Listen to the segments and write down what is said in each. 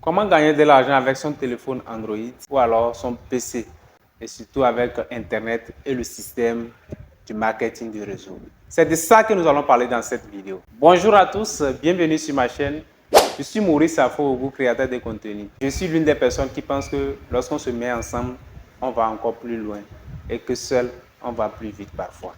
Comment gagner de l'argent avec son téléphone Android ou alors son PC et surtout avec Internet et le système du marketing du réseau. C'est de ça que nous allons parler dans cette vidéo. Bonjour à tous, bienvenue sur ma chaîne. Je suis Maurice Afo, créateur de contenu. Je suis l'une des personnes qui pense que lorsqu'on se met ensemble, on va encore plus loin et que seul, on va plus vite parfois.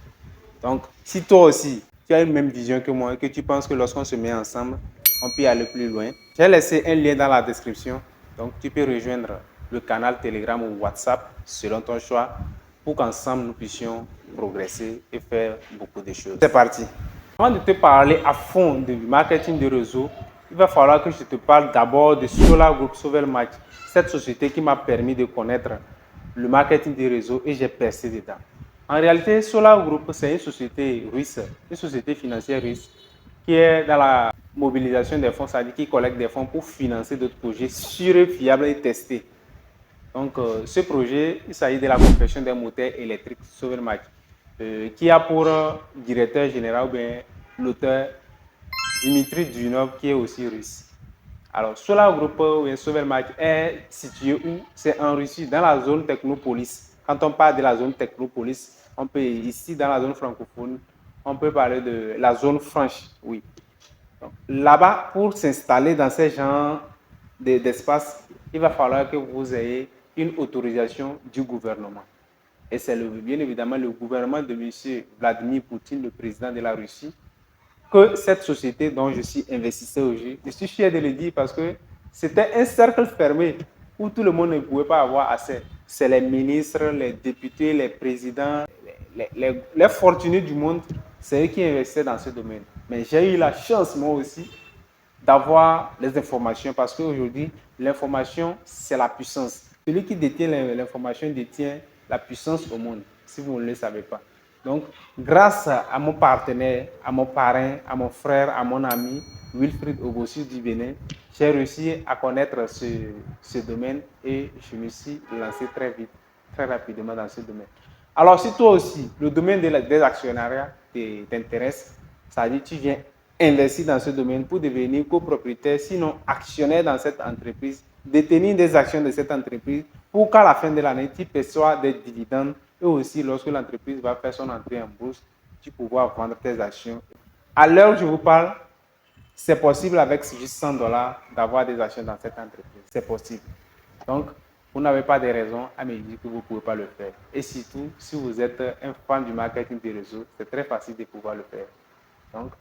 Donc, si toi aussi, tu as une même vision que moi et que tu penses que lorsqu'on se met ensemble, on peut aller plus loin, j'ai laissé un lien dans la description. Donc, tu peux rejoindre le canal Telegram ou WhatsApp selon ton choix pour qu'ensemble nous puissions progresser et faire beaucoup de choses. C'est parti. Avant de te parler à fond du marketing de réseau, il va falloir que je te parle d'abord de Solar Group Sauvel Match, cette société qui m'a permis de connaître le marketing des réseaux et j'ai percé dedans. En réalité, Solar Group, c'est une société russe, une société financière russe qui est dans la mobilisation des fonds, c'est-à-dire qui collecte des fonds pour financer d'autres projets sûrs, fiables et testés. Donc, ce projet, il s'agit de la confection d'un moteur électrique Sovelmac, qui a pour directeur général ou bien l'auteur Dimitri Dunov, qui est aussi russe. Alors, Solar Group ou Sovelmac est situé où? C'est en Russie, dans la zone Technopolis. Quand on parle de la zone Technopolis, on peut ici, dans la zone francophone, on peut parler de la zone franche, oui. Là-bas, pour s'installer dans ces genres d'espace, il va falloir que vous ayez une autorisation du gouvernement. Et c'est bien évidemment le gouvernement de M. Vladimir Poutine, le président de la Russie, que cette société dont je suis investisseur aujourd'hui, je suis fier de le dire parce que c'était un cercle fermé où tout le monde ne pouvait pas avoir accès. C'est les ministres, les députés, les présidents, les fortunés du monde, c'est eux qui investissaient dans ce domaine. Mais j'ai eu la chance, moi aussi, d'avoir les informations parce qu'aujourd'hui, l'information, c'est la puissance. Celui qui détient l'information détient la puissance au monde, si vous ne le savez pas. Donc, grâce à mon partenaire, à mon parrain, à mon frère, à mon ami, Wilfried Ogossu du Bénin, j'ai réussi à connaître ce domaine et je me suis lancé très vite, très rapidement dans ce domaine. Alors, si toi aussi, le domaine des actionnariats t'intéresse, ça veut dire que tu viens investir dans ce domaine pour devenir copropriétaire, sinon actionnaire dans cette entreprise, détenir des actions de cette entreprise pour qu'à la fin de l'année, tu perçois des dividendes et aussi lorsque l'entreprise va faire son entrée en bourse, tu pourras vendre tes actions. À l'heure où je vous parle, c'est possible avec juste 100 dollars d'avoir des actions dans cette entreprise. C'est possible. Donc, vous n'avez pas de raison à me dire que vous ne pouvez pas le faire. Et surtout, si vous êtes un fan du marketing des réseaux, c'est très facile de pouvoir le faire. Donc,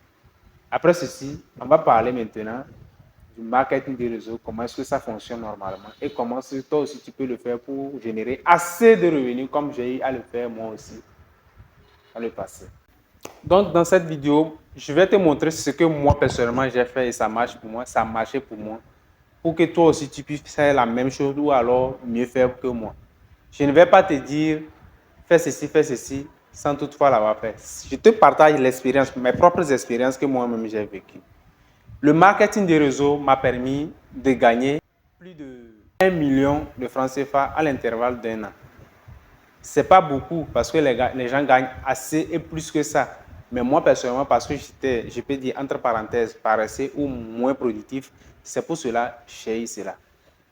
après ceci, on va parler maintenant du marketing des réseaux, comment est-ce que ça fonctionne normalement et comment toi aussi tu peux le faire pour générer assez de revenus comme j'ai eu à le faire moi aussi dans le passé. Donc dans cette vidéo, je vais te montrer ce que moi personnellement j'ai fait et ça marche pour moi, ça a marché pour moi, pour que toi aussi tu puisses faire la même chose ou alors mieux faire que moi. Je ne vais pas te dire fais ceci, sans toutefois l'avoir fait. Je te partage l'expérience, mes propres expériences que moi-même j'ai vécues. Le marketing des réseaux m'a permis de gagner plus de 1 million de francs CFA à l'intervalle d'un an. Ce n'est pas beaucoup parce que les gens gagnent assez et plus que ça. Mais moi, personnellement, parce que j'étais, je peux dire entre parenthèses, paresseux ou moins productif, c'est pour cela que j'ai eu cela.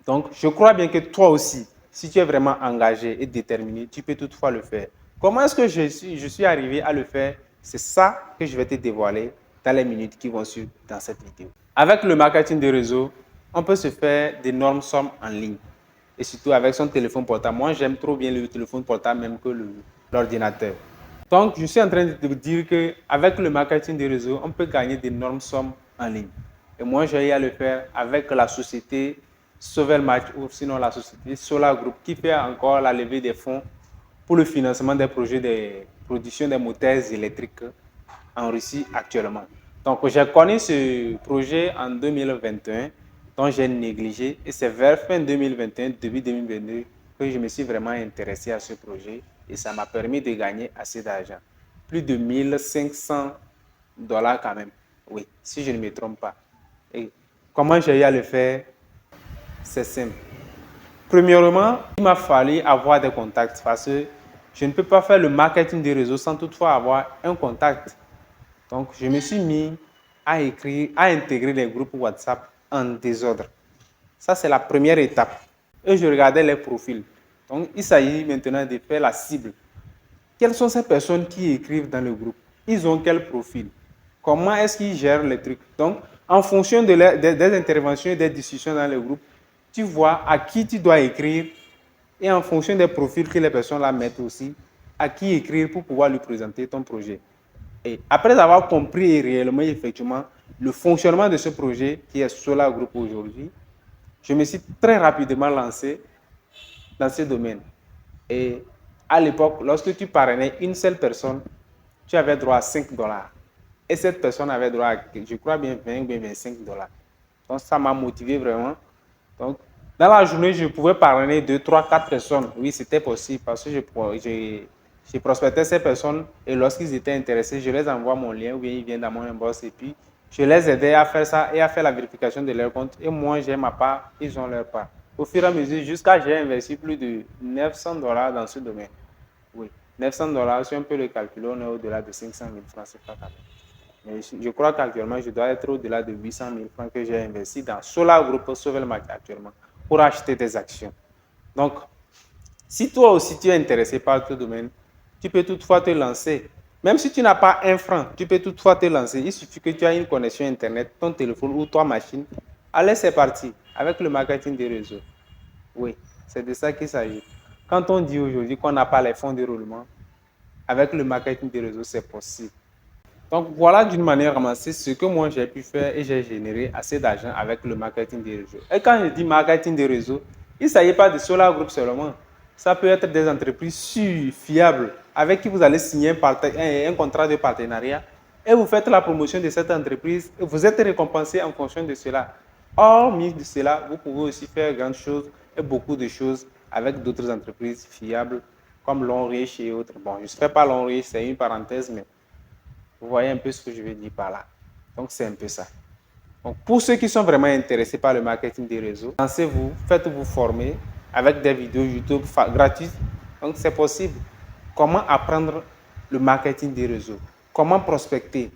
Donc, je crois bien que toi aussi, si tu es vraiment engagé et déterminé, tu peux toutefois le faire. Comment est-ce que je suis arrivé à le faire? C'est ça que je vais te dévoiler dans les minutes qui vont suivre dans cette vidéo. Avec le marketing de réseau, on peut se faire d'énormes sommes en ligne. Et surtout avec son téléphone portable. Moi, j'aime trop bien le téléphone portable même que l'ordinateur. Donc, je suis en train de te dire qu'avec le marketing de réseau, on peut gagner d'énormes sommes en ligne. Et moi, j'ai eu à le faire avec la société Sauvel Match ou sinon la société Solar Group qui fait encore la levée des fonds pour le financement des projets de production des moteurs électriques en Russie actuellement. Donc, j'ai connu ce projet en 2021 dont j'ai négligé et c'est vers fin 2021, début 2022 que je me suis vraiment intéressé à ce projet et ça m'a permis de gagner assez d'argent. Plus de 1500 dollars quand même, oui, si je ne me trompe pas. Et comment j'ai eu à le faire? C'est simple. Premièrement, il m'a fallu avoir des contacts parce que je ne peux pas faire le marketing des réseaux sans toutefois avoir un contact. Donc, je me suis mis à écrire, à intégrer les groupes WhatsApp en désordre. Ça, c'est la première étape. Et je regardais les profils. Donc, il s'agit maintenant de faire la cible. Quelles sont ces personnes qui écrivent dans le groupe? Ils ont quel profil? Comment est-ce qu'ils gèrent les trucs? Donc, en fonction des interventions et des discussions dans le groupe, tu vois à qui tu dois écrire et en fonction des profils que les personnes là mettent aussi, à qui écrire pour pouvoir lui présenter ton projet. Et après avoir compris réellement, effectivement, le fonctionnement de ce projet qui est Solar Group aujourd'hui, je me suis très rapidement lancé dans ce domaine. Et à l'époque, lorsque tu parrainais une seule personne, tu avais droit à 5 dollars. Et cette personne avait droit à, je crois bien, 20 ou 25 dollars. Donc, ça m'a motivé vraiment. Donc, dans la journée, je pouvais parrainer 2, 3, 4 personnes. Oui, c'était possible parce que je prospectais ces personnes et lorsqu'ils étaient intéressés, je les envoie mon lien ou bien ils viennent dans mon inbox et puis je les aidais à faire ça et à faire la vérification de leur compte. Et moi, j'ai ma part, ils ont leur part. Au fur et à mesure, jusqu'à j'ai investi plus de 900 dollars dans ce domaine. Oui, 900 dollars, si on peut le calculer, on est au-delà de 500 000 francs, c'est pas grave. Mais je crois qu'actuellement, je dois être au-delà de 800 000 francs que j'ai investi dans Solar Group Sauver le marché actuellement pour acheter des actions. Donc, si toi aussi tu es intéressé par ce domaine, tu peux toutefois te lancer. Même si tu n'as pas un franc, tu peux toutefois te lancer. Il suffit que tu aies une connexion Internet, ton téléphone ou ta machine. Allez, c'est parti avec le marketing des réseaux. Oui, c'est de ça qu'il s'agit. Quand on dit aujourd'hui qu'on n'a pas les fonds de roulement, avec le marketing des réseaux, c'est possible. Donc voilà d'une manière ramassée ce que moi j'ai pu faire et j'ai généré assez d'argent avec le marketing des réseaux. Et quand je dis marketing des réseaux, il ne s'agit pas de Solar Group seulement. Ça peut être des entreprises sûres, fiables, avec qui vous allez signer un contrat de partenariat et vous faites la promotion de cette entreprise et vous êtes récompensé en fonction de cela. Hormis de cela, vous pouvez aussi faire grandes choses et beaucoup de choses avec d'autres entreprises fiables comme Longrich et autres. Bon, je ne fais pas Longrich, c'est une parenthèse, mais vous voyez un peu ce que je veux dire par là. Donc, c'est un peu ça. Donc, pour ceux qui sont vraiment intéressés par le marketing des réseaux, lancez-vous, faites-vous former avec des vidéos YouTube gratuites. Donc, c'est possible. Comment apprendre le marketing des réseaux? Comment prospecter?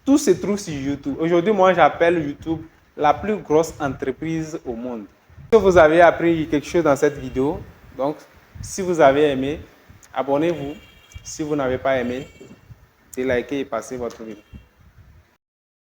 Tout se trouve sur YouTube. Aujourd'hui, moi, j'appelle YouTube la plus grosse entreprise au monde. Si vous avez appris quelque chose dans cette vidéo, donc, si vous avez aimé, abonnez-vous. Si vous n'avez pas aimé, likez et passez votre vidéo.